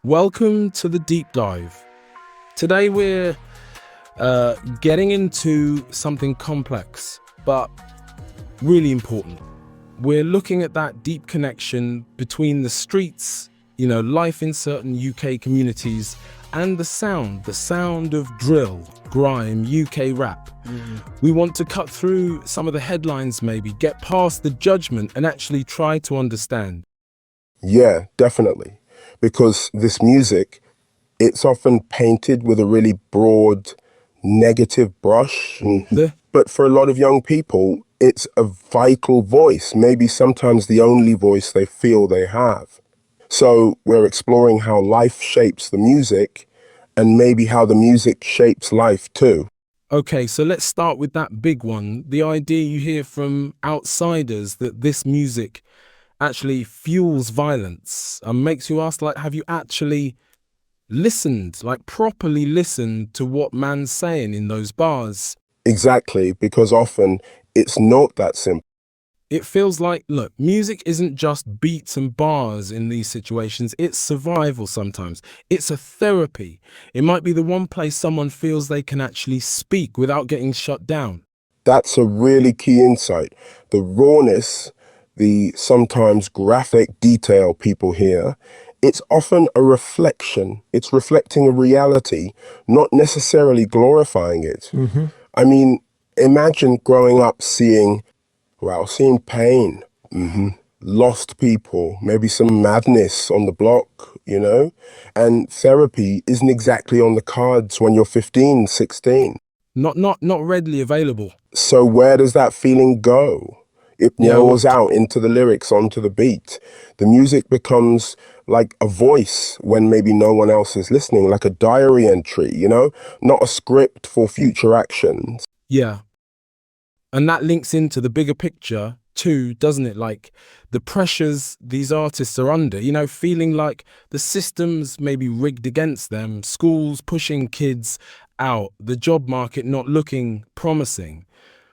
Welcome to the deep dive. Today we're getting into something complex, but really important. We're looking at that deep connection between the streets, life in certain UK communities, and the sound of drill, grime, UK rap. We want to cut through some of the headlines, maybe get past the judgment and actually try to understand. Yeah, definitely. Because this music, it's often painted with a really broad negative brush. The But for a lot of young people, it's a vital voice, maybe sometimes the only voice they feel they have. So we're exploring how life shapes the music and maybe how the music shapes life too. Okay, so let's start with that big one. The idea you hear from outsiders that this music actually fuels violence and makes you ask, like, have you actually listened, like properly listened to what man's saying in those bars? Exactly, because often it's not that simple. It feels like, look, music isn't just beats and bars in these situations, it's survival sometimes. It's a therapy. It might be the one place someone feels they can actually speak without getting shut down. That's a really key insight. The rawness, the sometimes graphic detail people hear, it's often a reflection. It's reflecting a reality, not necessarily glorifying it. I mean, imagine growing up seeing pain, lost people, maybe some madness on the block. And therapy isn't exactly on the cards when you're 15, 16. Not readily available. So where does that feeling go? It Yeah, rolls out into the lyrics, onto the beat. The music becomes like a voice when maybe no one else is listening, like a diary entry, not a script for future actions. yeah. And that links into the bigger picture too, doesn't it? Like the pressures these artists are under, feeling like the system's maybe rigged against them, schools pushing kids out, the job market not looking promising.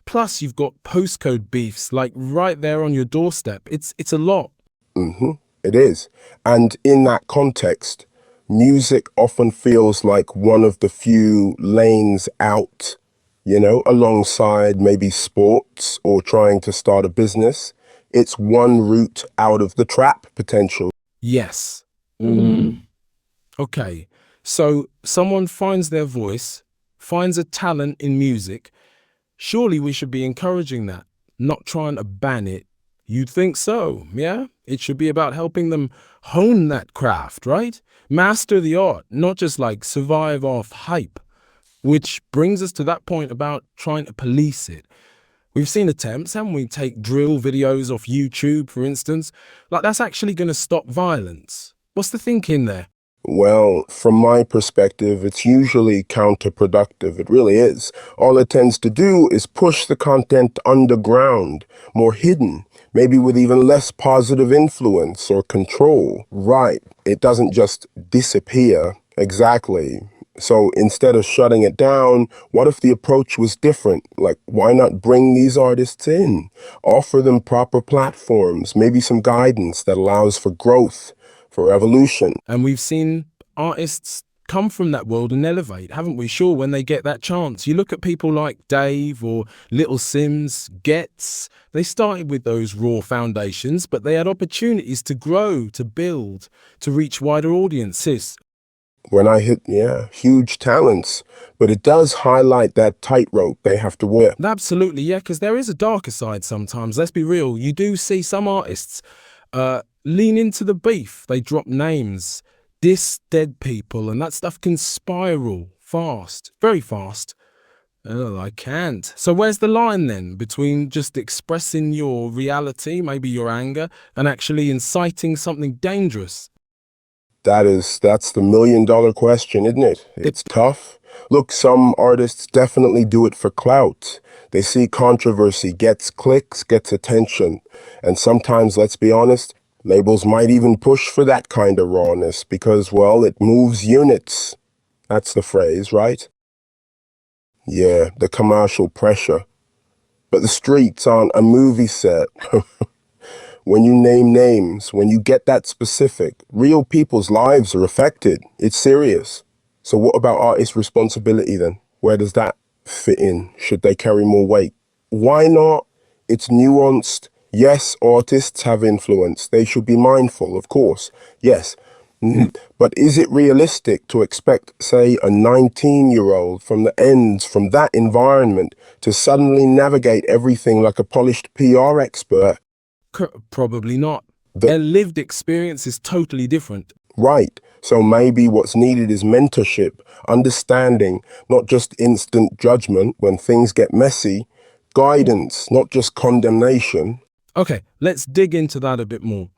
Plus, you've got postcode beefs like right there on your doorstep. It's a lot. It is. And in that context, music often feels like one of the few lanes out, alongside maybe sports or trying to start a business. It's one route out of the trap potential. Yes. Okay. So someone finds their voice, finds a talent in music. Surely we should be encouraging that, not trying to ban it. You'd think so, yeah? It should be about helping them hone that craft, right? Master the art, not just like survive off hype. Which brings us to that point about trying to police it. We've seen attempts, haven't we? Take drill videos off YouTube, for instance. Like that's actually going to stop violence. What's the thinking there? Well, from my perspective, it's usually counterproductive. It really is. All it tends to do is push the content underground, more hidden, maybe with even less positive influence or control. Right. It doesn't just disappear. Exactly. So instead of shutting it down, what if the approach was different? Like, why not bring these artists in? Offer them proper platforms, maybe some guidance that allows for growth, for evolution. And we've seen artists come from that world and elevate, haven't we? Sure, when they get that chance. You look at people like Dave or Little Sims, Getz, they started with those raw foundations, but they had opportunities to grow, to build, to reach wider audiences. When I hit, yeah, huge talents, but it does highlight that tightrope they have to walk. Absolutely, yeah, because there is a darker side sometimes. Let's be real. You do see some artists lean into the beef. They drop names, diss dead people, and that stuff can spiral fast, very fast. Oh, I can't. So where's the line then between just expressing your reality, maybe your anger, and actually inciting something dangerous? That's the million-dollar question, isn't it? It's tough. Look, some artists definitely do it for clout. They see controversy, gets clicks, gets attention. And sometimes, let's be honest, labels might even push for that kind of rawness because, well, it moves units. That's the phrase, right? Yeah, the commercial pressure. But the streets aren't a movie set. when you name names, when you get that specific, real people's lives are affected. It's serious. So what about artists' responsibility then? Where does that fit in? Should they carry more weight? Why not? It's nuanced. Yes, artists have influence. They should be mindful, of course. Yes. But is it realistic to expect, say, a 19-year-old from the Endz, from that environment, to suddenly navigate everything like a polished PR expert? Probably not. The- Their lived experience is totally different. Right. So maybe what's needed is mentorship, understanding, not just instant judgment when things get messy, guidance, not just condemnation. Okay, let's dig into that a bit more.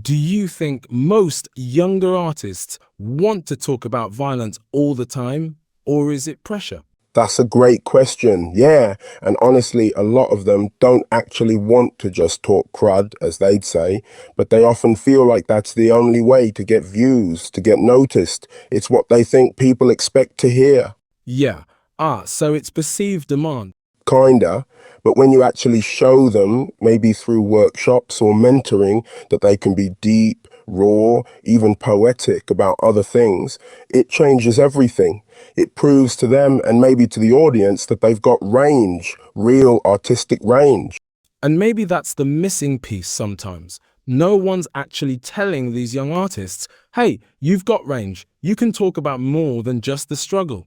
Do you think most younger artists want to talk about violence all the time, or is it pressure? That's a great question. Yeah. And honestly, a lot of them don't actually want to just talk crud, as they'd say, but they often feel like that's the only way to get views, to get noticed. It's what they think people expect to hear. Yeah. So it's perceived demand. Kinda, but when you actually show them, maybe through workshops or mentoring, that they can be deep, raw, even poetic about other things, it changes everything. It proves to them and maybe to the audience that they've got range, real artistic range. And maybe that's the missing piece sometimes. No one's actually telling these young artists, hey, you've got range. You can talk about more than just the struggle.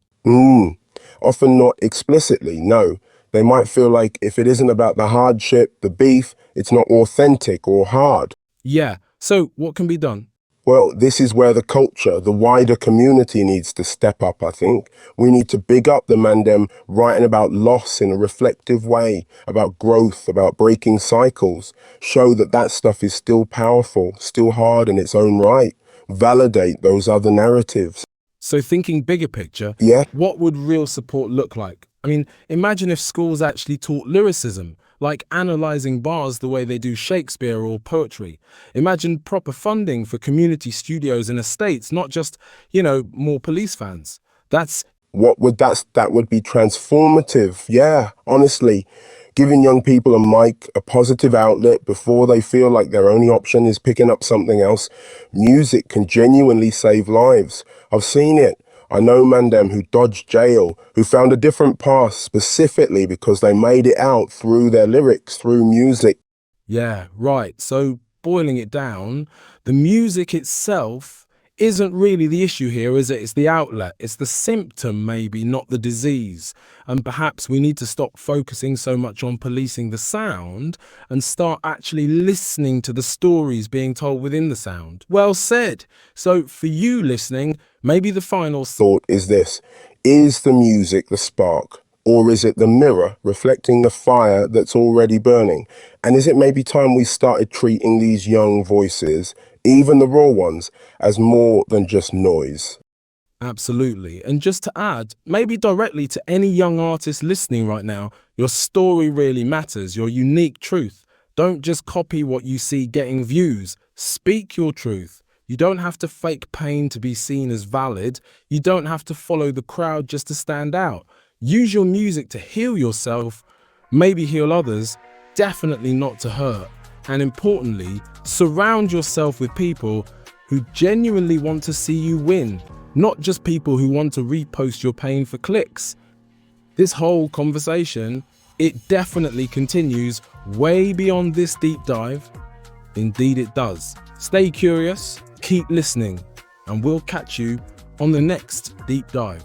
Often not explicitly, no. They might feel like if it isn't about the hardship, the beef, it's not authentic or hard. Yeah. So what can be done? Well, this is where the culture, the wider community needs to step up, I think. We need to big up the mandem writing about loss in a reflective way, about growth, about breaking cycles. Show that that stuff is still powerful, still hard in its own right. Validate those other narratives. So thinking bigger picture, Yeah. what would real support look like? I mean, imagine if schools actually taught lyricism, like analyzing bars the way they do Shakespeare or poetry. Imagine proper funding for community studios and estates, not just, more police fans. That That would be transformative. Yeah, honestly. Giving young people a mic, a positive outlet before they feel like their only option is picking up something else. Music can genuinely save lives. I've seen it. I know mandem who dodged jail, who found a different path specifically because they made it out through their lyrics, through music. Yeah, right. So boiling it down, the music itself isn't really the issue here, is it? It's the outlet. It's the symptom, maybe, not the disease. And perhaps we need to stop focusing so much on policing the sound and start actually listening to the stories being told within the sound. Well said. So for you listening, maybe the final Thought is this: is the music the spark? Or is it the mirror reflecting the fire that's already burning? And is it maybe time we started treating these young voices, even the raw ones, as more than just noise? Absolutely. And just to add, maybe directly to any young artist listening right now, your story really matters, your unique truth. Don't just copy what you see getting views. Speak your truth. You don't have to fake pain to be seen as valid. You don't have to follow the crowd just to stand out. Use your music to heal yourself, maybe heal others, definitely not to hurt. And importantly, surround yourself with people who genuinely want to see you win, not just people who want to repost your pain for clicks. This whole conversation, it definitely continues way beyond this deep dive. Indeed it does. Stay curious, keep listening, and we'll catch you on the next deep dive.